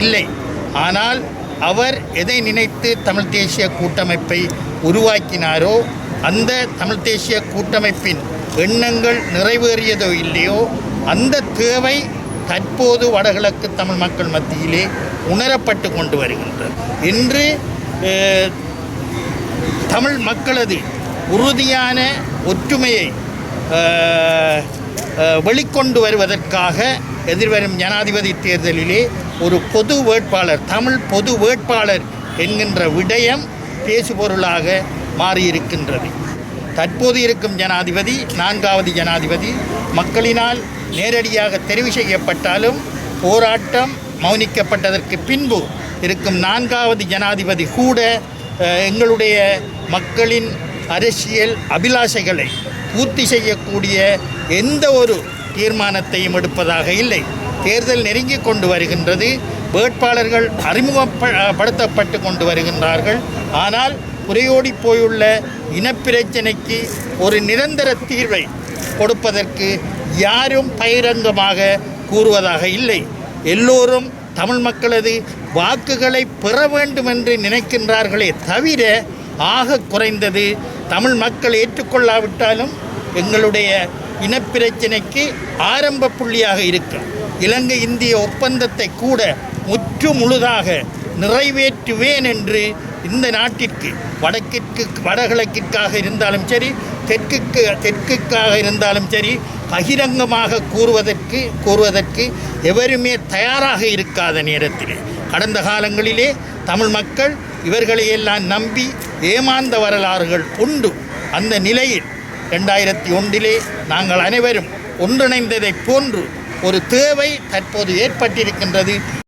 இல்லை. ஆனால் அவர் எதை நினைத்து தமிழ் தேசிய கூட்டமைப்பை உருவாக்கினாரோ அந்த தமிழ் தேசிய கூட்டமைப்பின் எண்ணங்கள் நிறைவேறியதோ இல்லையோ அந்த தேவை தற்போது வடகிழக்கு தமிழ் மக்கள் மத்தியிலே உணரப்பட்டு கொண்டு வருகின்றது. இன்று தமிழ் மக்களது உறுதியான ஒற்றுமையை வெளிக்கொண்டு வருவதற்காக எதிர்வரும் ஜனாதிபதி தேர்தலிலே ஒரு பொது வேட்பாளர், தமிழ் பொது வேட்பாளர் என்கின்ற விடயம் பேசுபொருளாக மாறியிருக்கின்றது. தற்போது இருக்கும் ஜனாதிபதி, 4வது ஜனாதிபதி, மக்களினால் நேரடியாக தெரிவு செய்யப்பட்டாலும் போராட்டம் மௌனிக்கப்பட்டதற்கு பின்பு இருக்கும் 4வது ஜனாதிபதி கூட எங்களுடைய மக்களின் அரசியல் அபிலாஷைகளை பூர்த்தி செய்யக்கூடிய எந்த ஒரு தீர்மானத்தையும் எடுப்பதாக இல்லை. தேர்தல் நெருங்கி கொண்டு வருகின்றது. வேட்பாளர்கள் அறிமுகப்படுத்தப்பட்டு கொண்டு வருகின்றார்கள். ஆனால் புரையோடி போயுள்ள இனப்பிரச்சனைக்கு ஒரு நிரந்தர தீர்வை கொடுப்பதற்கு யாரும் பகிரங்கமாக கூறுவதாக இல்லை. எல்லோரும் தமிழ் மக்களது வாக்குகளை பெற வேண்டும் என்று நினைக்கின்றார்களே தவிர ஆக குறைந்தது தமிழ் மக்கள் ஏற்றுக்கொள்ளாவிட்டாலும் எங்களுடைய இனப்பிரச்சனைக்கு ஆரம்ப புள்ளியாக இருக்கும் இலங்கை இந்திய ஒப்பந்தத்தை கூட முற்று முழுதாக நிறைவேற்றுவேன் என்று இந்த நாட்டிற்கு வடகிழக்கிற்காக இருந்தாலும் சரி, தெற்குக்காக இருந்தாலும் சரி பகிரங்கமாக கூறுவதற்கு எவருமே தயாராக இருக்காத நேரத்தில் கடந்த காலங்களிலே தமிழ் மக்கள் இவர்களையெல்லாம் நம்பி ஏமாந்த வரலாறுகள் உண்டு. அந்த நிலையில் 2001 நாங்கள் அனைவரும் ஒன்றிணைந்ததை போன்று ஒரு தேவை தற்போது ஏற்பட்டிருக்கின்றது.